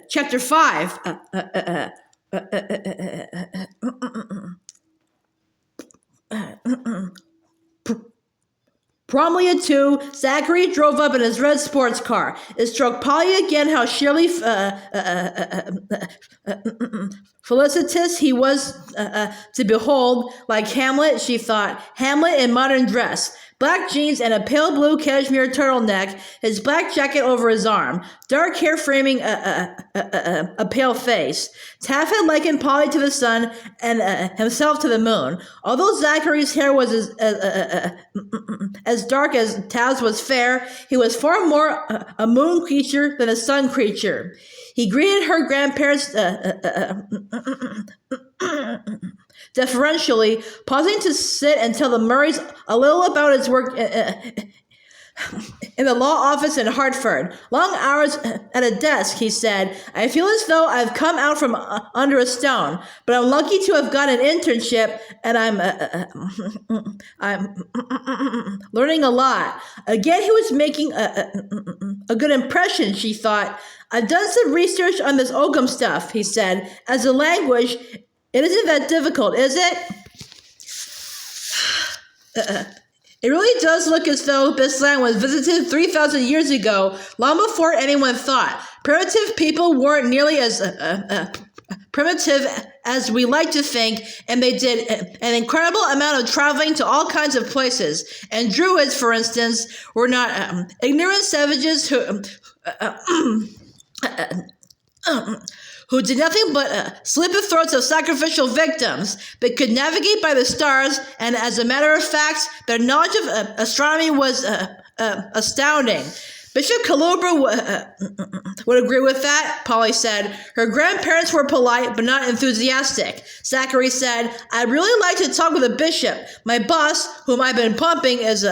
Chapter 5. Promptly at 2, Zachary drove up in his red sports car. It struck Polly again how sheerly felicitous he was to behold. Like Hamlet, she thought. Hamlet in modern dress. Black jeans and a pale blue cashmere turtleneck, his black jacket over his arm, dark hair framing a pale face. Taff had likened Polly to the sun and himself to the moon. Although Zachary's hair was as dark as Taff's was fair, he was far more a moon creature than a sun creature. He greeted her grandparents deferentially, pausing to sit and tell the Murrays a little about his work in the law office in Hartford. Long hours at a desk, he said. I feel as though I've come out from under a stone, but I'm lucky to have got an internship, and I'm learning a lot. Again, he was making a good impression, she thought. I've done some research on this Ogham stuff, he said. As a language, it isn't that difficult, is it? It really does look as though this land was visited 3,000 years ago, long before anyone thought. Primitive people weren't nearly as primitive as we like to think, and they did an incredible amount of traveling to all kinds of places. And druids, for instance, were not ignorant savages who did nothing but slit the throats of sacrificial victims, but could navigate by the stars, and as a matter of fact, their knowledge of astronomy was astounding. Bishop Calubra would agree with that, Polly said. Her grandparents were polite, but not enthusiastic. Zachary said, I'd really like to talk with a bishop. My boss, whom I've been pumping, is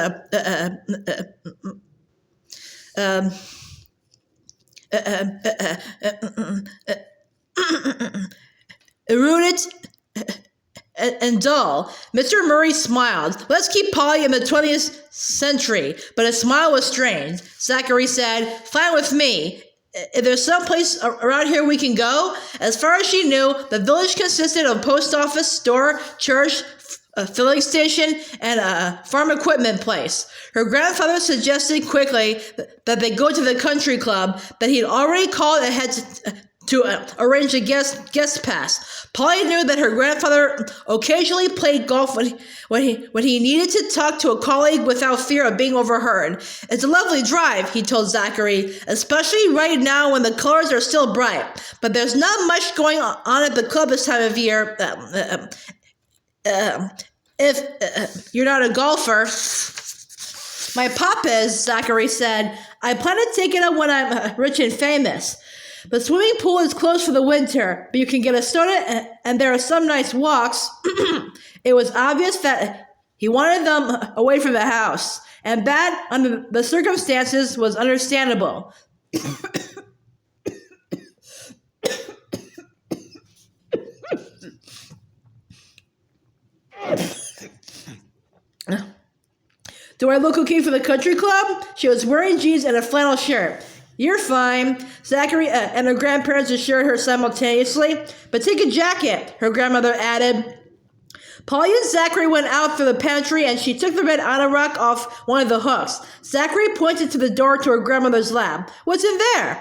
erudite and dull. Mr. Murray smiled. Let's keep Polly in the 20th century. But his smile was strange. Zachary said, fine with me. If there's some place around here we can go. As far as she knew, the village consisted of post office, store, church, a filling station, and a farm equipment place. Her grandfather suggested quickly that they go to the country club, that he'd already called and had to arrange a guest pass. Polly knew that her grandfather occasionally played golf when he needed to talk to a colleague without fear of being overheard. It's a lovely drive, he told Zachary, especially right now when the colors are still bright. But there's not much going on at the club this time of year. If you're not a golfer. My pop is, Zachary said. I plan to take it up when I'm rich and famous. The swimming pool is closed for the winter, but you can get a soda and there are some nice walks. It was obvious that he wanted them away from the house, and that, under the circumstances, was understandable. Do I look okay for the country club? She was wearing jeans and a flannel shirt. You're fine. Zachary and her grandparents assured her simultaneously. But take a jacket, her grandmother added. Polly and Zachary went out through the pantry, and she took the red anorak off one of the hooks. Zachary pointed to the door to her grandmother's lab. What's in there?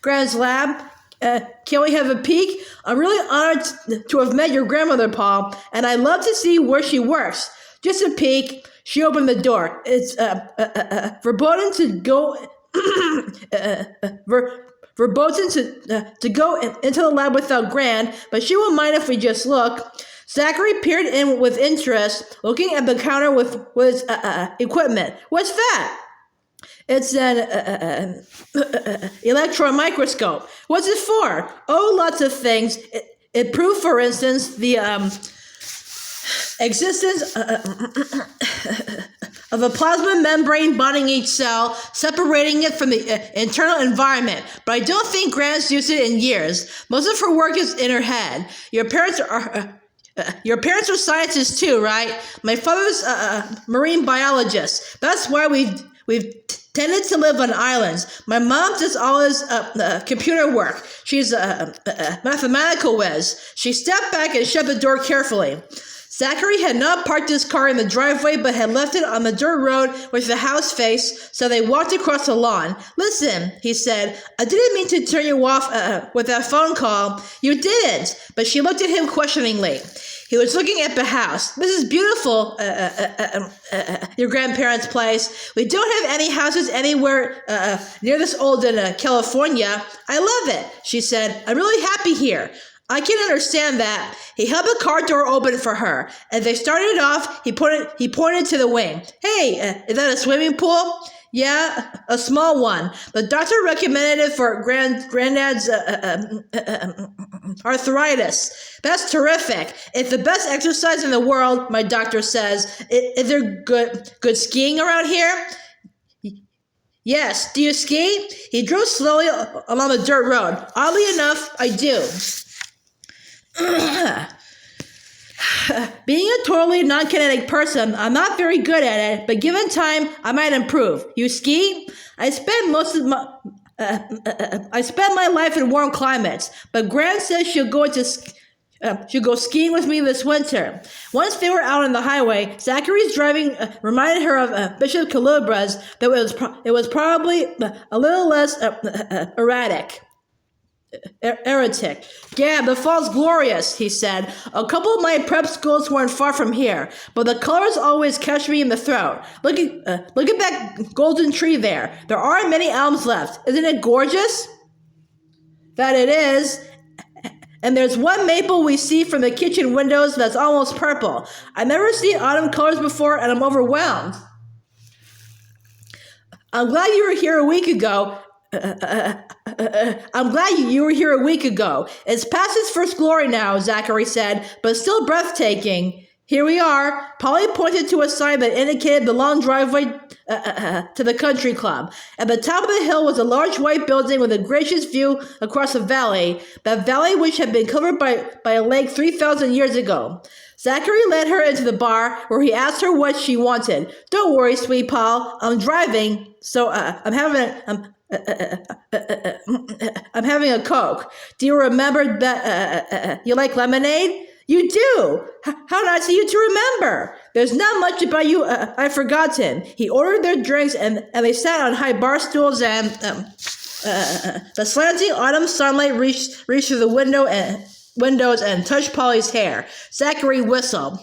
Grand's lab. Can we have a peek? I'm really honored to have met your grandmother, Paul, and I'd love to see where she works. Just a peek. She opened the door. It's verboten to go to go into the lab without Gran, but she won't mind if we just look. Zachary peered in with interest, looking at the counter with his equipment. What's that? It's an electron microscope. What's it for? Oh, lots of things. It proved, for instance, the existence of a plasma membrane bonding each cell, separating it from the internal environment. But I don't think Gran's used it in years. Most of her work is in her head. Your parents are scientists too, right? My father's a marine biologist. That's why we've tended to live on islands. My mom does all his computer work. She's a mathematical whiz. She stepped back and shut the door carefully. Zachary had not parked his car in the driveway, but had left it on the dirt road with the house face, so they walked across the lawn. Listen, he said, I didn't mean to turn you off with that phone call. You didn't. But she looked at him questioningly. He was looking at the house. This is beautiful, your grandparents' place. We don't have any houses anywhere near this old in California. I love it, she said. I'm really happy here. I can understand that. He held the car door open for her. As they started off, he pointed to the wing. Hey, is that a swimming pool? Yeah, a small one. The doctor recommended it for granddad's arthritis. That's terrific. It's the best exercise in the world, my doctor says. Is there good skiing around here? Yes. Do you ski? He drove slowly along the dirt road. Oddly enough, I do. Being a totally non-kinetic person, I'm not very good at it, but given time, I might improve. You ski? I spend my life in warm climates, but Gran says she'll go skiing with me this winter. Once they were out on the highway, Zachary's driving reminded her of Bishop Colubra's, but it was probably a little less erratic. Heretic. Yeah, the fall's glorious, he said. A couple of my prep schools weren't far from here, but the colors always catch me in the throat. Look at that golden tree there. There aren't many elms left. Isn't it gorgeous? That it is. And there's one maple we see from the kitchen windows that's almost purple. I've never seen autumn colors before, and I'm overwhelmed. I'm glad you were here a week ago. I'm glad you were here a week ago. It's past its first glory now, Zachary said, but still breathtaking. Here we are. Polly pointed to a sign that indicated the long driveway to the country club. At the top of the hill was a large white building with a gracious view across a valley, that valley which had been covered by a lake 3,000 years ago. Zachary led her into the bar, where he asked her what she wanted. Don't worry, sweet Paul. I'm driving, so I'm having a Coke. Do you remember that you like lemonade? You do. How nice of you to remember. There's not much about you I've forgotten. He ordered their drinks, and they sat on high bar stools, and the slanting autumn sunlight reached through the windows and touched Polly's hair. Zachary whistled.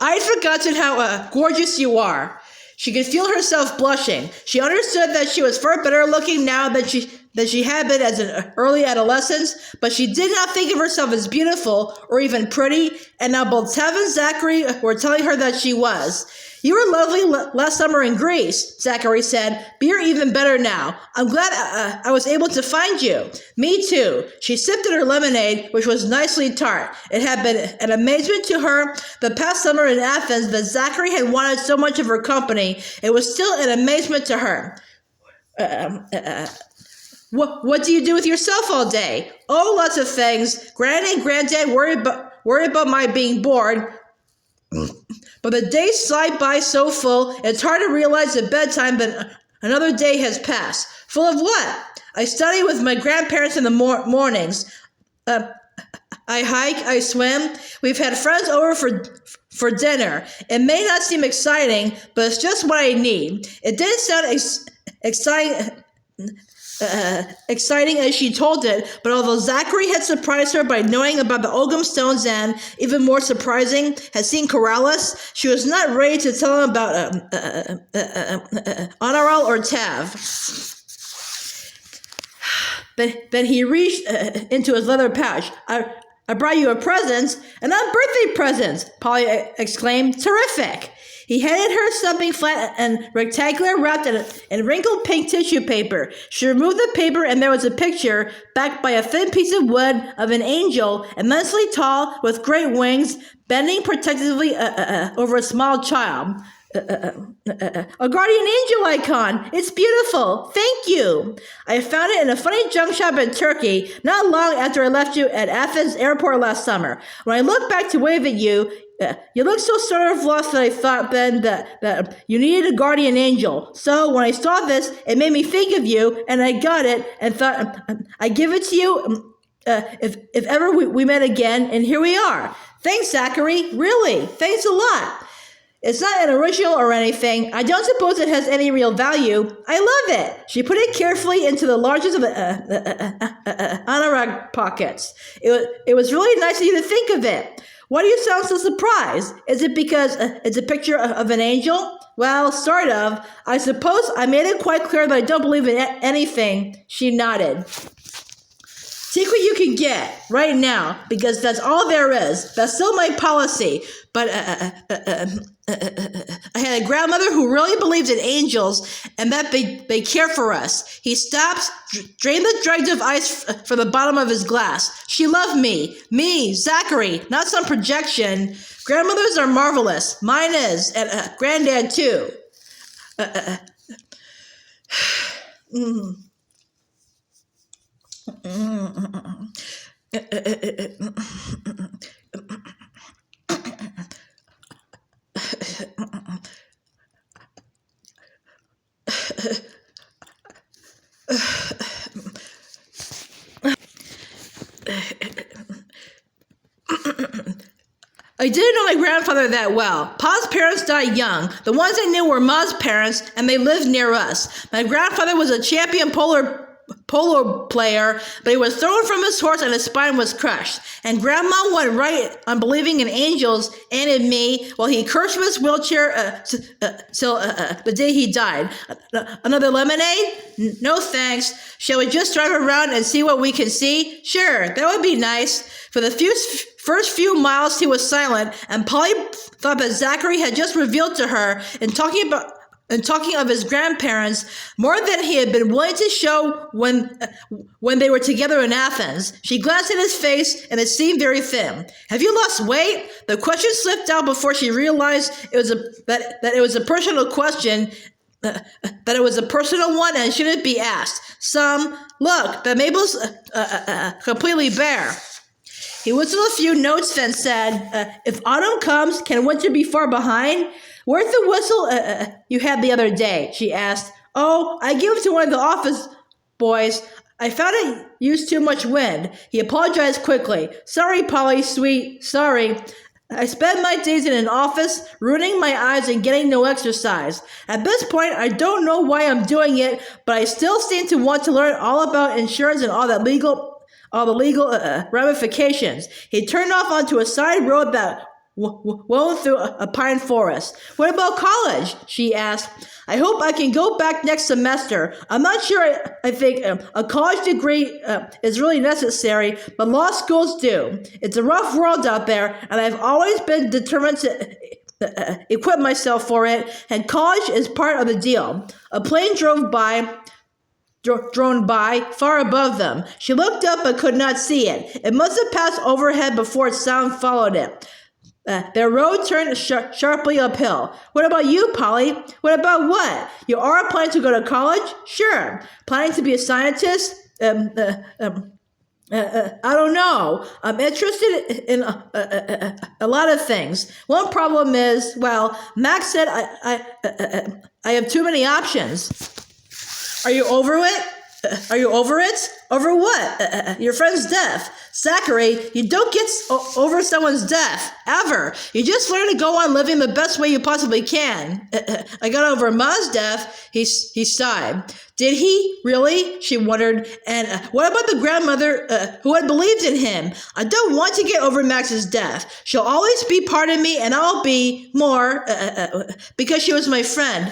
I'd forgotten how gorgeous you are. She could feel herself blushing. She understood that she was far better looking now than she had been as an early adolescent, but she did not think of herself as beautiful or even pretty, and now both Tev and Zachary were telling her that she was. You were lovely last summer in Greece, Zachary said, but you're even better now. I'm glad I was able to find you. Me too. She sipped at her lemonade, which was nicely tart. It had been an amazement to her the past summer in Athens that Zachary had wanted so much of her company. It was still an amazement to her. What do you do with yourself all day? Oh, lots of things. Granny and Granddad worry about my being bored. But the days slide by so full, it's hard to realize at bedtime that another day has passed. Full of what? I study with my grandparents in the mornings. I hike, I swim. We've had friends over for dinner. It may not seem exciting, but it's just what I need. It didn't sound exciting as she told it, but although Zachary had surprised her by knowing about the Ogham stones and, even more surprising, had seen Corrales, she was not ready to tell him about Honoral or Tav. Then he reached into his leather pouch. I brought you a present, and not birthday presents, Polly exclaimed. Terrific! He handed her something flat and rectangular wrapped in wrinkled pink tissue paper. She removed the paper, and there was a picture, backed by a thin piece of wood, of an angel, immensely tall, with great wings, bending protectively over a small child. A guardian angel icon. It's beautiful. Thank you. I found it in a funny junk shop in Turkey, not long after I left you at Athens airport last summer. When I look back to wave at you, You look so sort of lost that I thought then that you needed a guardian angel. So when I saw this, it made me think of you, and I got it and thought I'd give it to you if ever we met again, and here we are. Thanks, Zachary. Really, thanks a lot. It's not an original or anything. I don't suppose it has any real value. I love it. She put it carefully into the largest of anorak pockets. It was really nice of you to think of it. Why do you sound so surprised? Is it because it's a picture of an angel? Well, sort of. I suppose I made it quite clear that I don't believe in anything. She nodded. Take what you can get right now, because that's all there is. That's still my policy. But I had a grandmother who really believed in angels and that they care for us. He stopped, drained the dregs of ice from the bottom of his glass. She loved me. Me, Zachary, not some projection. Grandmothers are marvelous. Mine is, and granddad too. I didn't know my grandfather that well. Pa's parents died young. The ones I knew were Ma's parents, and they lived near us. My grandfather was a champion polo player, but he was thrown from his horse and his spine was crushed. And Grandma went right on believing in angels and in me while he cursed from his wheelchair till the day he died. Another lemonade? No thanks. Shall we just drive around and see what we can see? Sure, that would be nice. For the first few miles he was silent, and Polly thought that Zachary had just revealed to her in talking of his grandparents more than he had been willing to show when they were together in Athens. She glanced at his face, and it seemed very thin. Have you lost weight? The question slipped out before she realized that it was a personal question, that it was a personal one and shouldn't be asked. Look, that Mabel's completely bare. He whistled a few notes, then said, if autumn comes, can winter be far behind? Where's the whistle you had the other day? She asked. Oh, I gave it to one of the office boys. I found it used too much wind. He apologized quickly. Sorry, Polly, sweet, sorry. I spend my days in an office, ruining my eyes and getting no exercise. At this point, I don't know why I'm doing it, but I still seem to want to learn all about insurance and all the legal ramifications. He turned off onto a side road that wound through a pine forest. What about college? She asked. I hope I can go back next semester. I'm not sure I think a college degree is really necessary, but law schools do. It's a rough world out there, and I've always been determined to equip myself for it, and college is part of the deal. A plane drone by far above them. She looked up but could not see it. It must have passed overhead before its sound followed it. Their road turned sharply uphill. What about you, Polly? What about what? You are planning to go to college? Sure. Planning to be a scientist? I don't know. I'm interested in a lot of things. One problem is, well, Max said I have too many options. Are you over it? Are you over it? Over what? Your friend's death. Zachary, you don't get over someone's death, ever. You just learn to go on living the best way you possibly can. I got over Ma's death, he sighed. Did he? Really? She wondered. And what about the grandmother who had believed in him? I don't want to get over Max's death. She'll always be part of me, and I'll be more because she was my friend.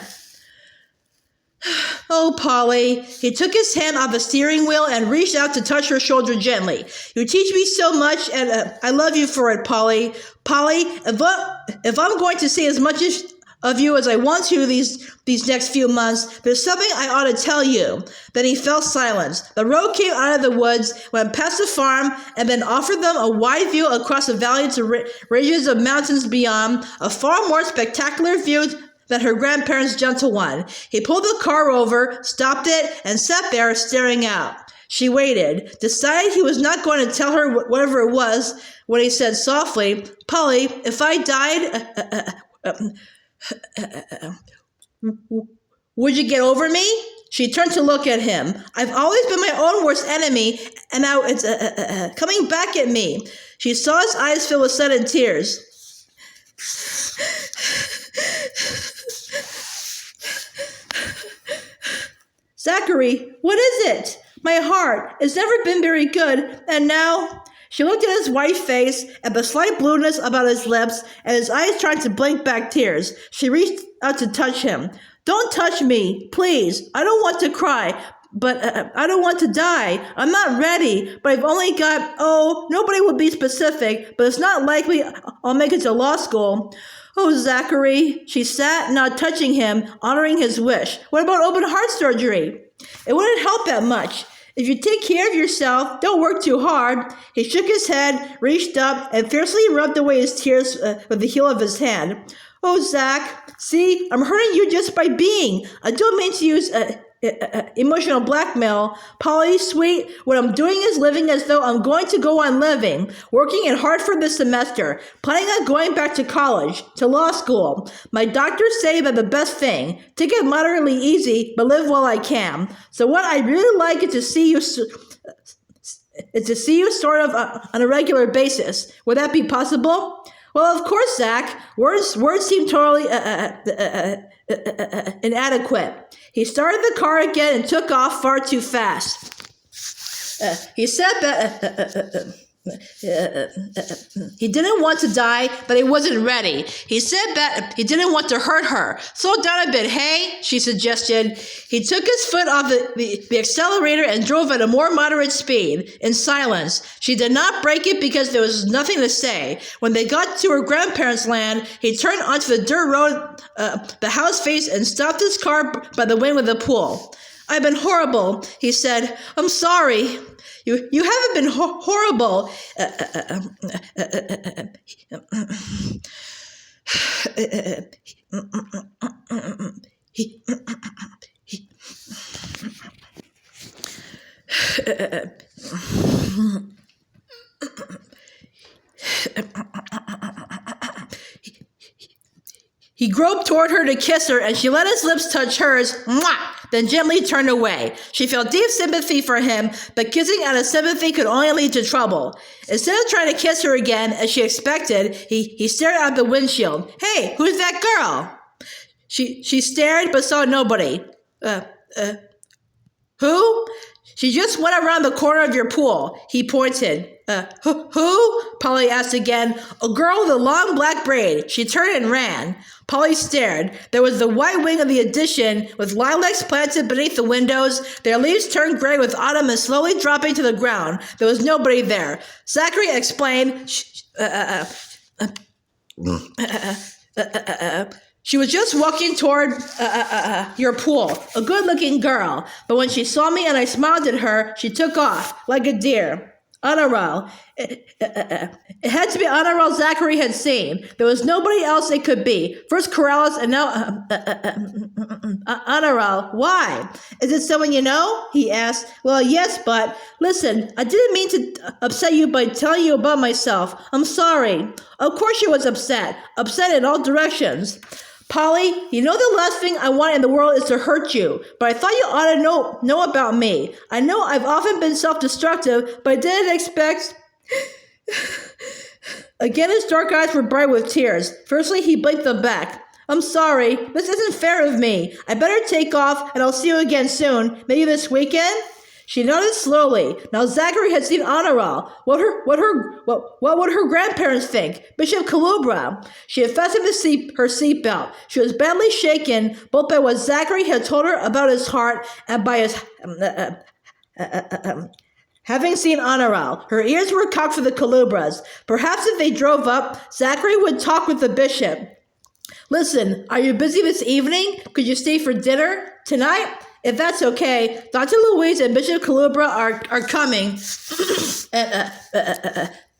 Oh, Polly. He took his hand off the steering wheel and reached out to touch her shoulder gently. You teach me so much, and I love you for it, Polly. Polly, if I'm going to see as much of you as I want to these next few months, there's something I ought to tell you. Then he fell silent. The road came out of the woods, went past the farm, and then offered them a wide view across the valley to ridges of mountains beyond, a far more spectacular view than her grandparents' gentle one. He pulled the car over, stopped it, and sat there staring out. She waited, decided he was not going to tell her whatever it was when he said softly, Polly, if I died, would you get over me? She turned to look at him. I've always been my own worst enemy, and now it's coming back at me. She saw his eyes fill with sudden tears. Zachary, what is it? My heart. It's never been very good, and now... She looked at his white face, at the slight blueness about his lips, and his eyes trying to blink back tears. She reached out to touch him. Don't touch me, please. I don't want to cry, but I don't want to die. I'm not ready, but I've only got, nobody would be specific, but it's not likely I'll make it to law school. Oh, Zachary. She sat, not touching him, honoring his wish. What about open heart surgery? It wouldn't help that much. If you take care of yourself, don't work too hard. He shook his head, reached up, and fiercely rubbed away his tears with the heel of his hand. Oh, Zach, see, I'm hurting you just by being. I don't mean to use emotional blackmail. Polly, sweet, what I'm doing is living as though I'm going to go on living, working in Hartford this semester, planning on going back to college, to law school. My doctors say that the best thing, take it moderately easy, but live while I can. So what I'd really like is to see you sort of on a regular basis. Would that be possible? Well, of course, Zach. Words seem totally inadequate. He started the car again and took off far too fast. He said that he didn't want to die, but he wasn't ready. He said that he didn't want to hurt her. Slow down a bit, hey? She suggested. He took his foot off the accelerator and drove at a more moderate speed, in silence. She did not brake it because there was nothing to say. When they got to her grandparents' land, he turned onto the dirt road the house faced and stopped his car by the wing of the pool. I've been horrible, he said. I'm sorry. You haven't been horrible. He groped toward her to kiss her, and she let his lips touch hers, then gently turned away. She felt deep sympathy for him, but kissing out of sympathy could only lead to trouble. Instead of trying to kiss her again, as she expected, he stared out the windshield. Hey, who's that girl? She stared, but saw nobody. Who? She just went around the corner of your pool. He pointed. Who? Polly asked again. A girl with a long black braid. She turned and ran. Polly stared. There was the white wing of the addition, with lilacs planted beneath the windows. Their leaves turned gray with autumn and slowly dropping to the ground. There was nobody there. Zachary explained. She was just walking toward your pool, a good-looking girl. But when she saw me and I smiled at her, she took off, like a deer. Honorable. It had to be Honorable Zachary had seen. There was nobody else it could be. First Corrales and now Honorable. Why? Is it someone you know? He asked. Well, yes, but listen, I didn't mean to upset you by telling you about myself. I'm sorry. Of course she was upset. Upset in all directions. Polly, you know the last thing I want in the world is to hurt you, but I thought you ought to know about me. I know I've often been self-destructive, but I didn't expect... Again, his dark eyes were bright with tears. Firstly, he blinked them back. I'm sorry. This isn't fair of me. I better take off, and I'll see you again soon. Maybe this weekend? She nodded slowly. Now Zachary had seen Honoral. What would her grandparents think? Bishop Calubra. She had fastened her seatbelt. She was badly shaken, both by what Zachary had told her about his heart and by his having seen Honoral. Her ears were cocked for the Calubras. Perhaps if they drove up, Zachary would talk with the bishop. Listen, are you busy this evening? Could you stay for dinner tonight? If that's okay, Dr. Louise and Bishop Calubra are coming.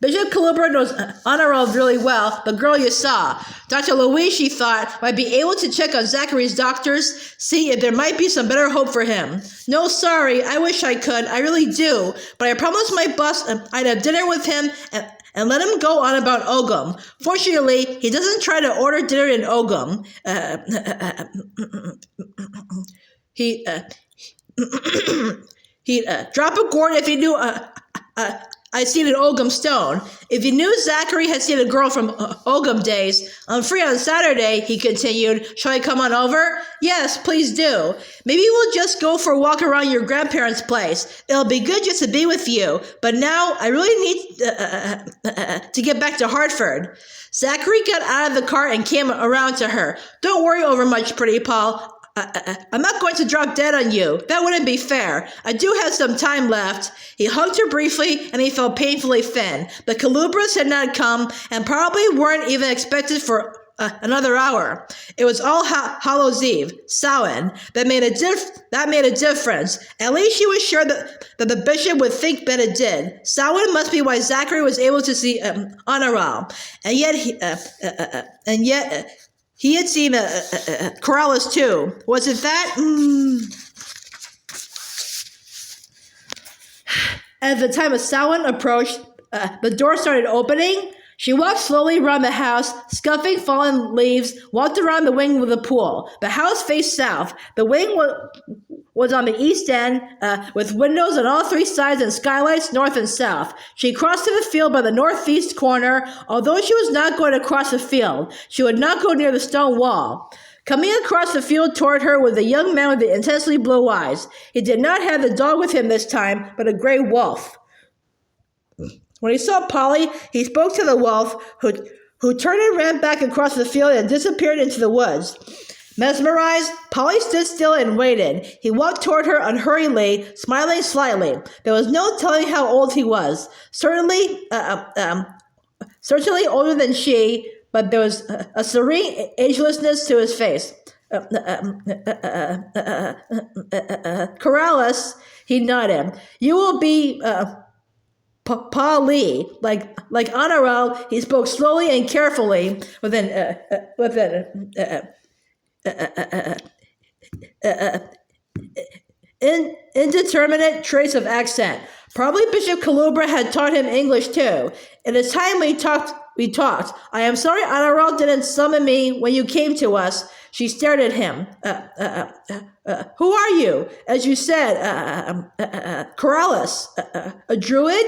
Bishop Calubra knows Honorable really well, the girl you saw. Dr. Louise, she thought, might be able to check on Zachary's doctors, see if there might be some better hope for him. No, sorry, I wish I could. I really do. But I promised my boss I'd have dinner with him and let him go on about Ogum. Fortunately, he doesn't try to order dinner in Ogum. He'd drop a gourd if he knew I'd seen an Ogum stone. If you knew Zachary had seen a girl from Ogum days, I'm free on Saturday, he continued. Shall I come on over? Yes, please do. Maybe we'll just go for a walk around your grandparents' place. It'll be good just to be with you. But now I really need to get back to Hartford. Zachary got out of the car and came around to her. Don't worry over much, Pretty Paul. I'm not going to drop dead on you. That wouldn't be fair. I do have some time left. He hugged her briefly, and he felt painfully thin. The Calubras had not come, and probably weren't even expected for another hour. It was All Hallows Eve, Samhain, that made a difference. At least she was sure that the bishop would think that it did. Samhain must be why Zachary was able to see Honoral, and yet he had seen Corrales too. Was it that? As the time of Samhain approached, the door started opening. She walked slowly around the house, scuffing fallen leaves, walked around the wing with the pool. The house faced south. The wing was on the east end, with windows on all three sides and skylights north and south. She crossed to the field by the northeast corner. Although she was not going to cross the field, she would not go near the stone wall. Coming across the field toward her was a young man with the intensely blue eyes. He did not have the dog with him this time, but a gray wolf. When he saw Polly, he spoke to the wolf, who turned and ran back across the field and disappeared into the woods. Mesmerized, Polly stood still and waited. He walked toward her unhurriedly, smiling slightly. There was no telling how old he was. Certainly older than she, but there was a serene agelessness to his face. Corrales, he nodded. You will be Polly, like Honoral. He spoke slowly and carefully, with an indeterminate trace of accent. Probably Bishop Calubra had taught him English too. In the time we talked. I am sorry Honoral didn't summon me when you came to us. She stared at him. Who are you? As you said, Corrales, a druid?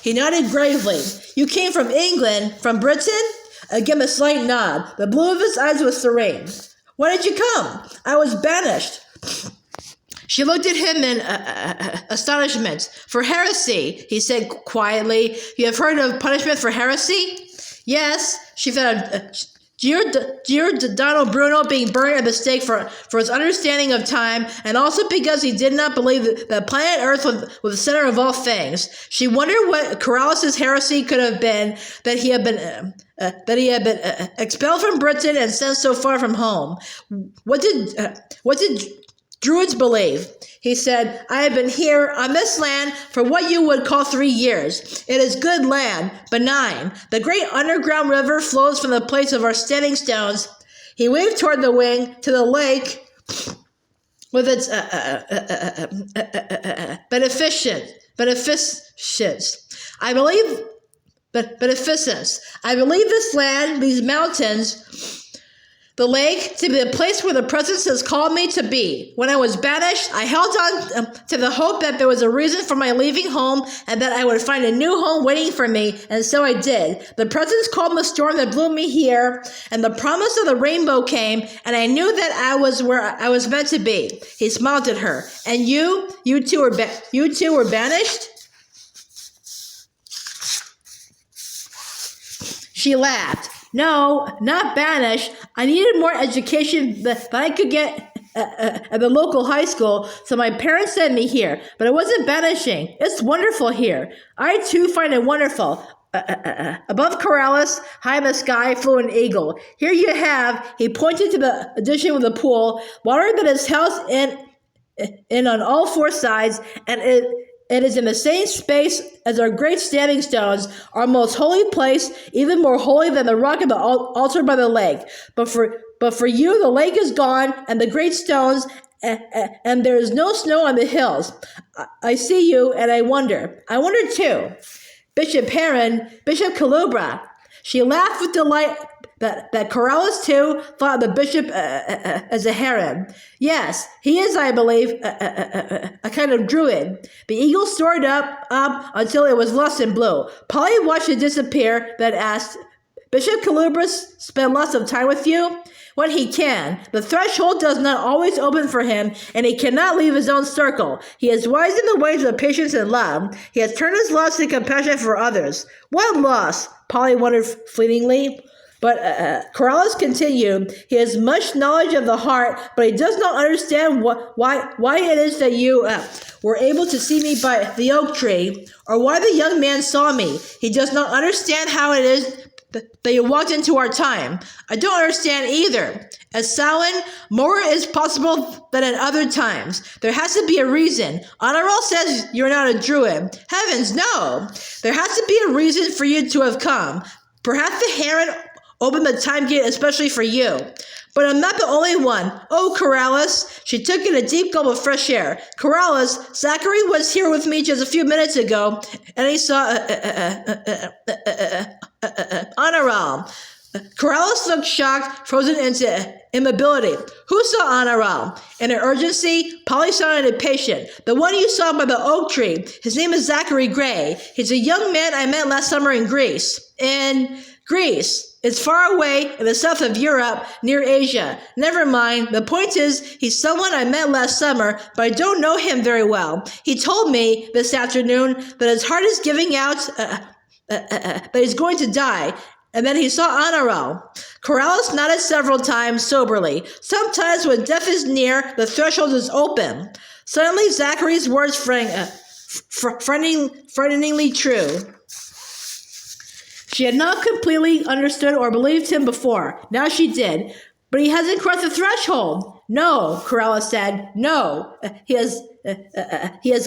He nodded gravely. You came from England, from Britain? Again, a slight nod. The blue of his eyes was serene. Why did you come? I was banished. She looked at him in astonishment. For heresy, he said quietly. You have heard of punishment for heresy? Yes, she found Giordano Bruno being burned at the stake for his understanding of time, and also because he did not believe that planet Earth was the center of all things. She wondered what Corrales' heresy could have been, that he had been expelled from Britain and sent so far from home. What did Druids believe? He said, I have been here on this land for what you would call 3 years. It is good land, benign. The great underground river flows from the place of our standing stones. He waved toward the wing, to the lake, with its beneficence. I believe this land, these mountains, the lake, to be the place where the presence has called me to be. When I was banished, I held on to the hope that there was a reason for my leaving home and that I would find a new home waiting for me, and so I did. The presence called the storm that blew me here, and the promise of the rainbow came, and I knew that I was where I was meant to be. He smiled at her. And you two were banished? She laughed. No, not banished. I needed more education than I could get at the local high school, so my parents sent me here. But it wasn't banishing. It's wonderful here. I, too, find it wonderful. Above Corrales, high in the sky, flew an eagle. Here you have, he pointed to the addition with the pool, water that is housed in on all four sides, and it is in the same space as our great standing stones, our most holy place, even more holy than the rock of the altar by the lake. But for you, the lake is gone, and the great stones, and there is no snow on the hills. I see you, and I wonder. I wonder too. Bishop Heron, Bishop Calubra. She laughed with delight that Corellis, too, thought the bishop as a heron. Yes, he is, I believe, a kind of druid. The eagle soared up until it was lost in blue. Polly watched it disappear, then asked, Bishop Calubra spend lots of time with you? When he can. The threshold does not always open for him, and he cannot leave his own circle. He is wise in the ways of patience and love. He has turned his loss to compassion for others. What loss? Polly wondered fleetingly. But Corellis continued, he has much knowledge of the heart, but he does not understand why it is that you were able to see me by the oak tree, or why the young man saw me. He does not understand how it is that you walked into our time. I don't understand either. As Samhain, more is possible than at other times. There has to be a reason. Honorable says you're not a druid. Heavens, no! There has to be a reason for you to have come. Perhaps the heron opened the time gate especially for you. But I'm not the only one. Oh, Corellis. She took in a deep gulp of fresh air. Corellis, Zachary was here with me just a few minutes ago, and he saw Honorable. Corellis looked shocked, frozen into immobility. Who saw Honorable? In an urgency, Polly sounded impatient. The one you saw by the oak tree. His name is Zachary Gray. He's a young man I met last summer in Greece. In Greece. It's far away in the south of Europe, near Asia. Never mind. The point is, he's someone I met last summer, but I don't know him very well. He told me this afternoon that his heart is giving out, that he's going to die. And then he saw Honorable. Corellis nodded several times soberly. Sometimes when death is near, the threshold is open. Suddenly, Zachary's words frighteningly true. She had not completely understood or believed him before. Now she did. But he hasn't crossed the threshold. No, Corellis said. No. He has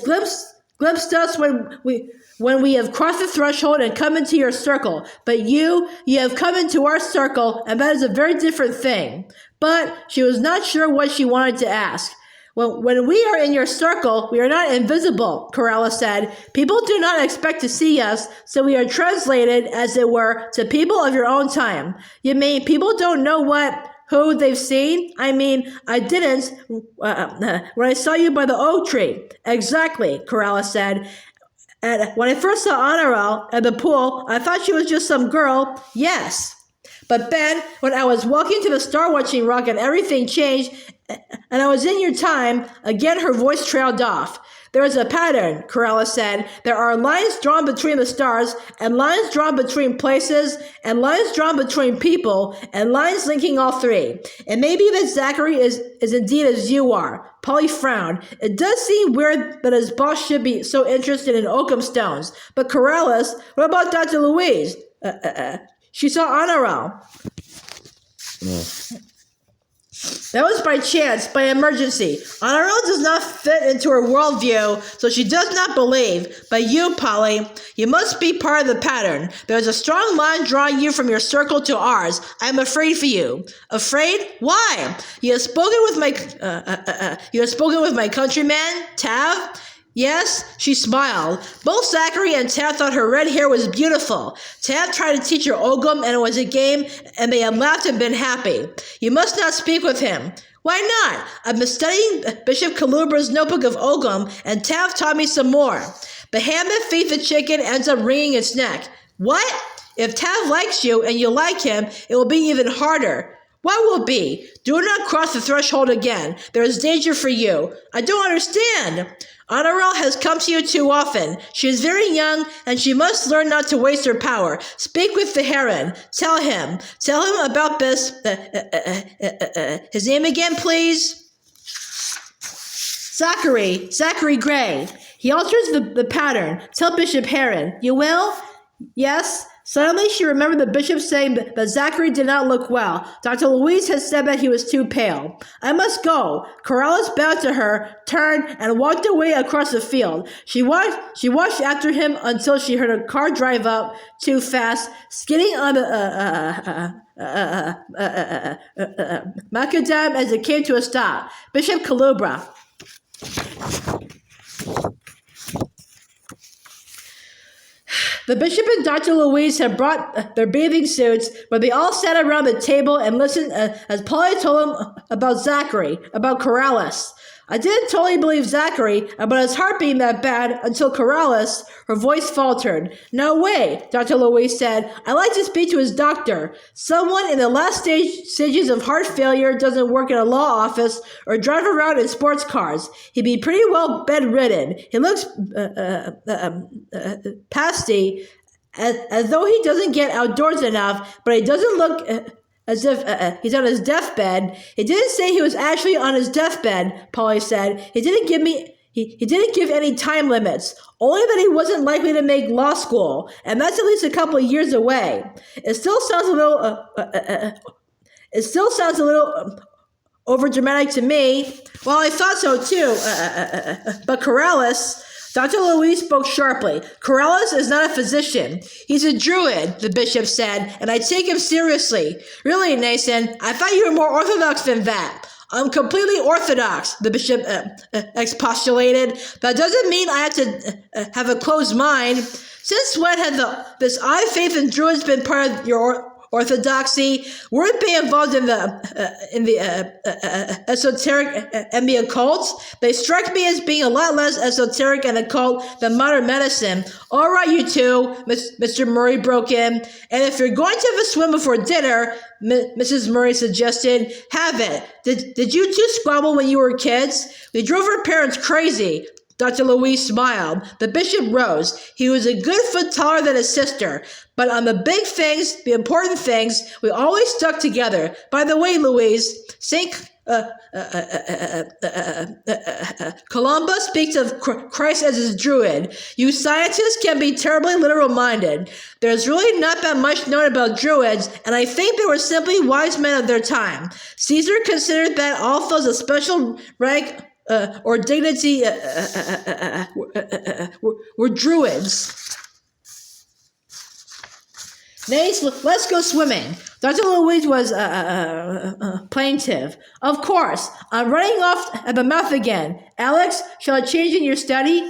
glimpsed us when we have crossed the threshold and come into your circle. But you have come into our circle, and that is a very different thing. But she was not sure what she wanted to ask. When we are in your circle, we are not invisible, Corellis said. People do not expect to see us, so we are translated, as it were, to people of your own time. You mean people don't know who they've seen? I mean, I didn't when I saw you by the oak tree. Exactly, Corellis said. And when I first saw Honorable at the pool, I thought she was just some girl. Yes. But then, when I was walking to the star-watching rock and everything changed, and I was in your time, again her voice trailed off. There is a pattern, Corellis said. There are lines drawn between the stars, and lines drawn between places, and lines drawn between people, and lines linking all three. It may be that Zachary is indeed as you are. Polly frowned. It does seem weird that his boss should be so interested in oakum stones. But Corellis, what about Dr. Louise? She saw Honorable. That was by chance, by emergency. Honorable does not fit into her worldview, so she does not believe. But you, Polly, you must be part of the pattern. There is a strong line drawing you from your circle to ours. I am afraid for you. Afraid? Why? You have spoken with my countryman, Tav? Yes, she smiled. Both Zachary and Tav thought her red hair was beautiful. Tav tried to teach her Ogham, and it was a game, and they had laughed and been happy. You must not speak with him. Why not? I've been studying Bishop Calubra's notebook of Ogham, and Tav taught me some more. The hand that feeds the chicken ends up wringing its neck. What? If Tav likes you and you like him, it will be even harder. What will be? Do not cross the threshold again. There is danger for you. I don't understand. Honorable has come to you too often. She is very young, and she must learn not to waste her power. Speak with the heron. Tell him about this. His name again, please? Zachary Gray. He alters the pattern. Tell Bishop Heron. You will? Yes. Suddenly, she remembered the bishop saying that Zachary did not look well. Dr. Louise had said that he was too pale. I must go. Corellis bowed to her, turned, and walked away across the field. She watched after him until she heard a car drive up too fast, skidding on the macadam as it came to a stop. Bishop Calubra. The bishop and Dr. Louise had brought their bathing suits, but they all sat around the table and listened as Polly told them about Zachary, about Corrales. I didn't totally believe Zachary about his heart being that bad until Corrales, her voice faltered. No way, Dr. Louise said. I'd like to speak to his doctor. Someone in the last stages of heart failure doesn't work in a law office or drive around in sports cars. He'd be pretty well bedridden. He looks pasty, as though he doesn't get outdoors enough, but he doesn't look as if he's on his deathbed. He didn't say he was actually on his deathbed, Polly said. He didn't give any time limits, only that he wasn't likely to make law school, and that's at least a couple of years away. It still sounds a little overdramatic to me. Well, I thought so too. But Corrales, Dr. Louise spoke sharply. Corrales is not a physician. He's a druid, the bishop said, and I take him seriously. Really, Nathan, I thought you were more orthodox than that. I'm completely orthodox, the bishop expostulated. That doesn't mean I have to have a closed mind. Since when had this eye faith in druids been part of your orthodoxy? Weren't they involved in the esoteric and the occult? They strike me as being a lot less esoteric and occult than modern medicine. All right, you two, Mr. Murry broke in. And if you're going to have a swim before dinner, Mrs. Murry suggested, have it. Did you two squabble when you were kids? We drove our parents crazy. Dr. Louise smiled. The bishop rose. He was a good foot taller than his sister. But on the big things, the important things, we always stuck together. By the way, Louise, St. Columba speaks of Christ as his druid. You scientists can be terribly literal-minded. There's really not that much known about druids, and I think they were simply wise men of their time. Caesar considered that all those a special rank or dignity were druids. Nace, let's go swimming. Dr. Louise was plaintive. Of course. I'm running off at the mouth again. Alex, shall I change in your study?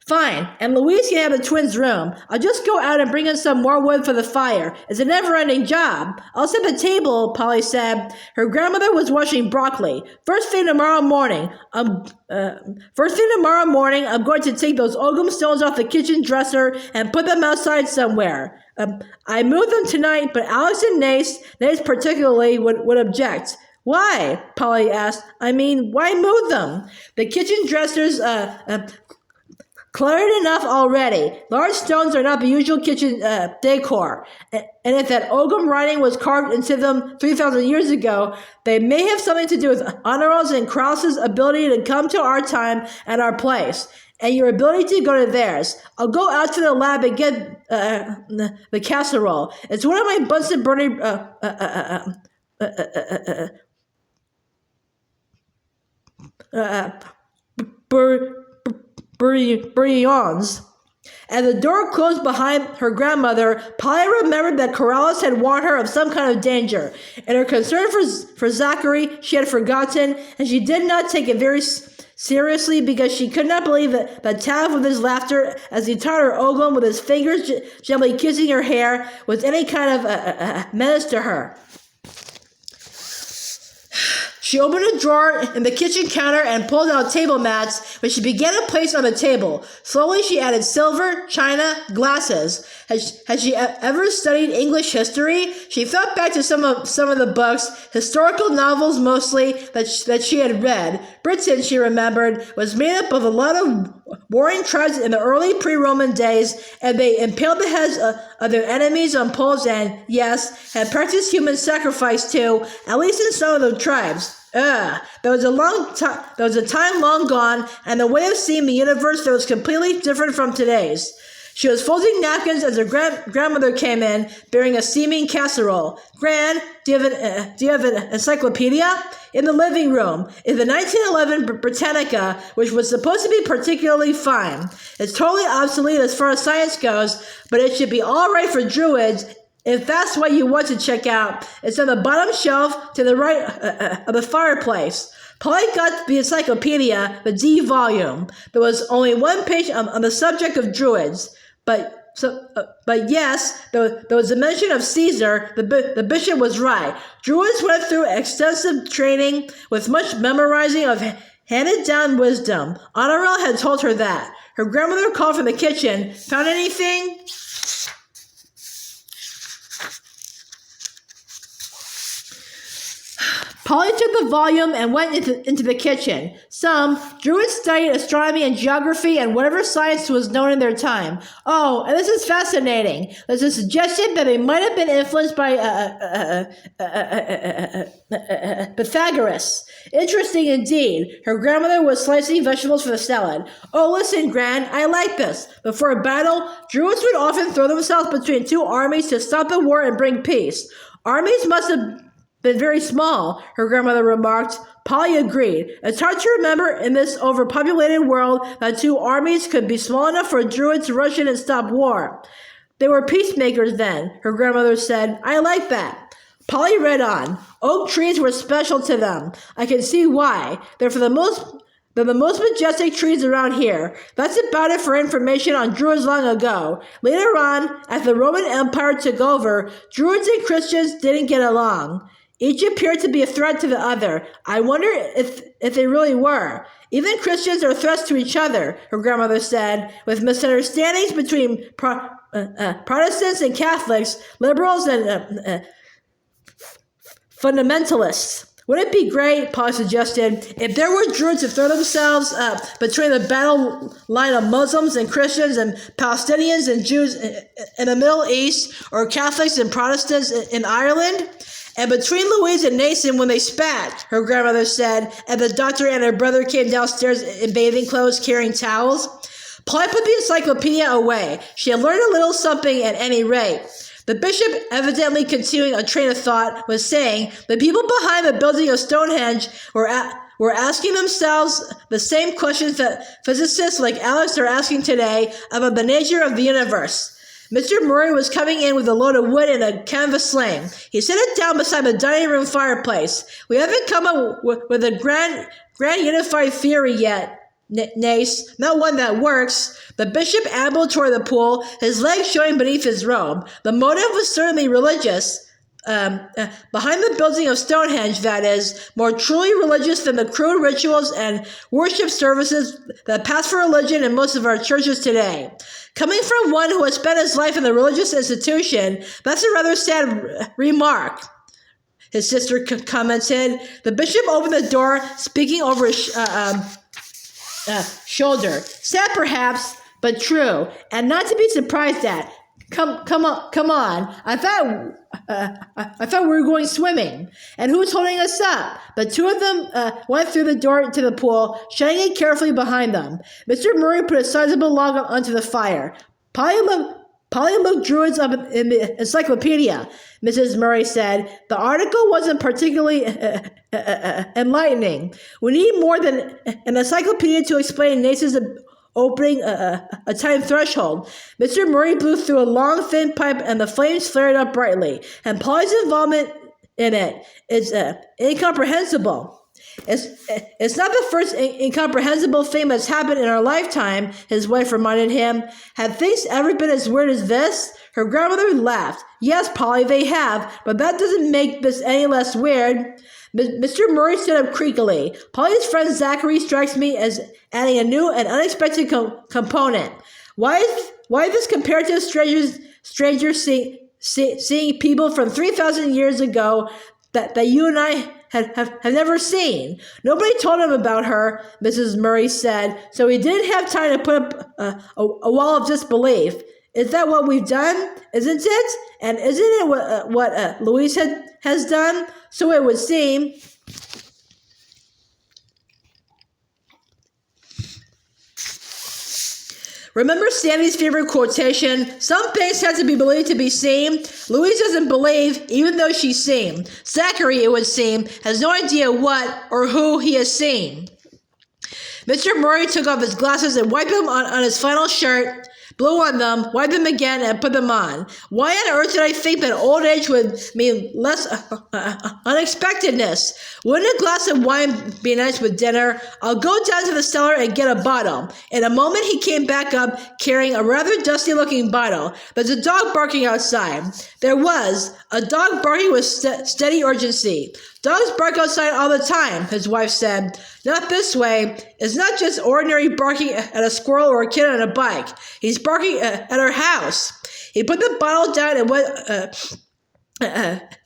Fine, and Louise can have the twins' room. I'll just go out and bring in some more wood for the fire. It's a never-ending job. I'll set the table, Polly said. Her grandmother was washing broccoli. First thing tomorrow morning, I'm going to take those ogham stones off the kitchen dresser and put them outside somewhere. I moved them tonight, but Alex and Nace particularly, would object. Why? Polly asked. I mean, why move them? The kitchen dressers, cluttered enough already. Large stones are not the usual kitchen decor. And if that ogham writing was carved into them 3,000 years ago, they may have something to do with Honor's and Krause's ability to come to our time and our place, and your ability to go to theirs. I'll go out to the lab and get the casserole. It's one of my Bunsen burner bouillons. As the door closed behind her grandmother, Polly remembered that Corrales had warned her of some kind of danger. In her concern for Zachary, she had forgotten, and she did not take it very seriously because she could not believe that Tav with his laughter as he tied her ogham with his fingers gently kissing her hair was any kind of menace to her. She opened a drawer in the kitchen counter and pulled out table mats, which she began to place on the table. Slowly, she added silver, china, glasses. Had she ever studied English history? She thought back to some of the books, historical novels mostly, that she had read. Britain, she remembered, was made up of a lot of warring tribes in the early pre-Roman days, and they impaled the heads of their enemies on poles and, yes, had practiced human sacrifice too, at least in some of the tribes. There was a time long gone, and a way of seeing the universe that was completely different from today's. She was folding napkins as her grandmother came in, bearing a steaming casserole. Gran, do you have an encyclopedia? In the living room, in the 1911 Britannica, which was supposed to be particularly fine. It's totally obsolete as far as science goes, but it should be all right for druids. If that's what you want to check out, it's on the bottom shelf to the right of the fireplace. Polly got the encyclopedia, the D volume. There was only one page on the subject of druids, but But yes, there was a mention of Caesar. The bishop was right. Druids went through extensive training with much memorizing of handed-down wisdom. Honorel had told her that. Her grandmother called from the kitchen. Found anything? Polly took the volume and went into the kitchen. Some Druids studied astronomy and geography and whatever science was known in their time. Oh, and this is fascinating. There's a suggestion that they might have been influenced by Pythagoras. Interesting indeed. Her grandmother was slicing vegetables for the salad. Oh, listen, Gran, I like this. Before a battle, Druids would often throw themselves between two armies to stop a war and bring peace. Armies must have been very small, her grandmother remarked. Polly agreed. It's hard to remember in this overpopulated world that two armies could be small enough for a druid to rush in and stop war. They were peacemakers then, her grandmother said. I like that. Polly read on. Oak trees were special to them. I can see why. They're the most majestic trees around here. That's about it for information on Druids long ago. Later on, as the Roman Empire took over, Druids and Christians didn't get along. Each appeared to be a threat to the other. I wonder if they really were. Even Christians are threats to each other, her grandmother said, with misunderstandings between Protestants and Catholics, liberals and fundamentalists. Wouldn't it be great, Paul suggested, if there were Druids to throw themselves between the battle line of Muslims and Christians and Palestinians and Jews in the Middle East, or Catholics and Protestants in Ireland? And between Louise and Nathan when they spat, her grandmother said, and the doctor and her brother came downstairs in bathing clothes carrying towels. Polly put the encyclopedia away. She had learned a little something at any rate. The bishop, evidently continuing a train of thought, was saying, the people behind the building of Stonehenge were asking themselves the same questions that physicists like Alex are asking today about the nature of the universe. Mr. Murry was coming in with a load of wood and a canvas sling. He set it down beside the dining room fireplace. We haven't come up with a grand unified theory yet, Nace, not one that works. The bishop ambled toward the pool, his legs showing beneath his robe. The motive was certainly religious. Behind the building of Stonehenge, that is, more truly religious than the crude rituals and worship services that pass for religion in most of our churches today. Coming from one who has spent his life in the religious institution, that's a rather sad remark, his sister commented. The bishop opened the door, speaking over his shoulder. Sad perhaps, but true, and not to be surprised at. Come on. I thought we were going swimming. And who's holding us up? But two of them went through the door to the pool, shutting it carefully behind them. Mr. Murry put a sizable log onto the fire. Polly looked Druids up in the encyclopedia, Mrs. Murry said. The article wasn't particularly enlightening. We need more than an encyclopedia to explain Nathan's opening a time threshold. Mr. Murry blew through a long, thin pipe, and the flames flared up brightly. And Polly's involvement in it is incomprehensible. It's not the first incomprehensible thing that's happened in our lifetime, his wife reminded him. Had things ever been as weird as this? Her grandmother laughed. Yes, Polly, they have, but that doesn't make this any less weird. Mr. Murry stood up creakily. Polly's friend Zachary strikes me as adding a new and unexpected component. Why is this comparative stranger seeing people from 3,000 years ago that you and I have never seen? Nobody told him about her, Mrs. Murry said, so he didn't have time to put up a wall of disbelief. Is that what we've done? Isn't it? And isn't it what Louise has done? So it would seem. Remember Sandy's favorite quotation? Some things have to be believed to be seen. Louise doesn't believe, even though she's seen. Zachary, it would seem, has no idea what or who he has seen. Mr. Murry took off his glasses and wiped them on his flannel shirt. blew on them, wiped them again, and put them on. Why on earth did I think that old age would mean less unexpectedness? Wouldn't a glass of wine be nice with dinner? I'll go down to the cellar and get a bottle. In a moment, he came back up carrying a rather dusty-looking bottle. There's a dog barking outside. There was. A dog barking with steady urgency. Dogs bark outside all the time, his wife said. Not this way. It's not just ordinary barking at a squirrel or a kid on a bike. He's barking at our house. He put the bottle down and went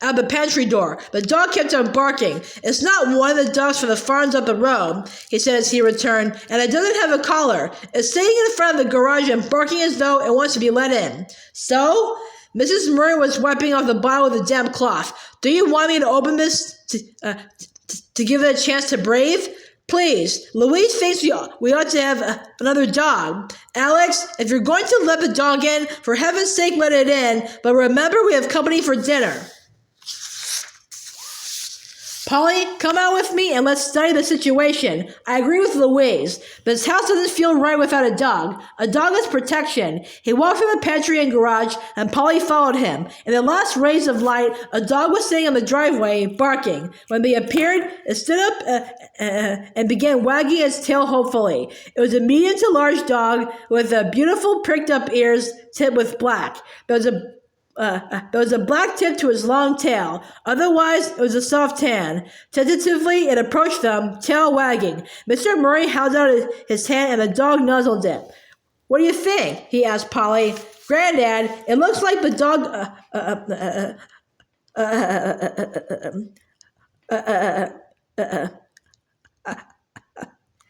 out the pantry door. The dog kept on barking. It's not one of the dogs from the farms up the road, he said as he returned, and it doesn't have a collar. It's sitting in front of the garage and barking as though it wants to be let in. So? Mrs. Murry was wiping off the bottle with a damp cloth. Do you want me to open this to give it a chance to brave? Please. Louise thinks we ought to have another dog. Alex, if you're going to let the dog in, for heaven's sake let it in, but remember we have company for dinner. Polly, come out with me and let's study the situation. I agree with Louise. This house doesn't feel right without a dog. A dog is protection. He walked from the pantry and garage, and Polly followed him. In the last rays of light, a dog was sitting on the driveway, barking. When they appeared, it stood up and began wagging its tail hopefully. It was a medium to large dog with beautiful pricked up ears tipped with black. There was a black tip to his long tail. Otherwise, it was a soft tan. Tentatively, it approached them, tail wagging. Mr. Murry held out his hand and the dog nuzzled it. What do you think? He asked Polly. Granddad, it looks like the dog...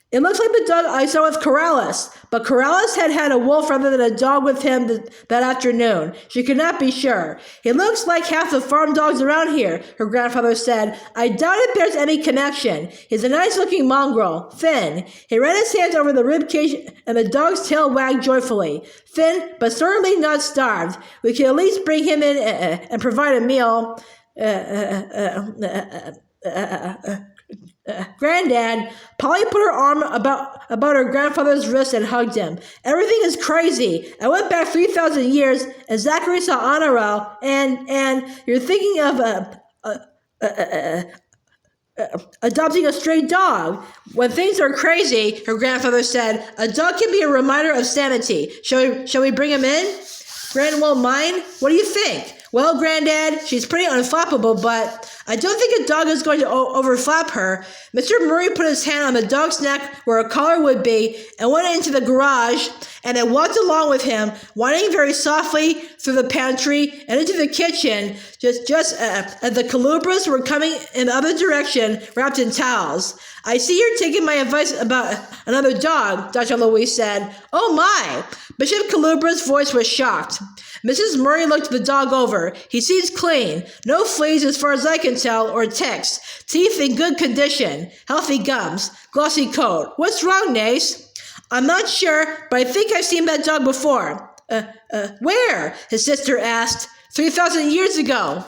It looks like the dog I saw with Corrales, but Corrales had a wolf rather than a dog with him that afternoon. She could not be sure. He looks like half the farm dogs around here, her grandfather said. I doubt if there's any connection. He's a nice-looking mongrel, thin. He ran his hands over the rib cage, and the dog's tail wagged joyfully. Thin, but certainly not starved. We can at least bring him in and provide a meal. Granddad, Polly put her arm about her grandfather's wrist and hugged him. Everything is crazy. I went back 3,000 years, and Zachary saw Honorel, and you're thinking of adopting a stray dog. When things are crazy, her grandfather said, a dog can be a reminder of sanity. Shall we bring him in? Gran won't mind? What do you think? Well, Granddad, she's pretty unflappable, but I don't think a dog is going to overflap her. Mr. Murry put his hand on the dog's neck where a collar would be and went into the garage, and then walked along with him, whining very softly through the pantry and into the kitchen, just as the Calubras were coming in the other direction, wrapped in towels. I see you're taking my advice about another dog, Dr. Louise said. Oh, my! Bishop Calubra's voice was shocked. Mrs. Murry looked the dog over. He seems clean. No fleas as far as I can tell, or ticks. Teeth in good condition. Healthy gums. Glossy coat. What's wrong, Nace? I'm not sure, but I think I've seen that dog before. Where? His sister asked. 3,000 years ago.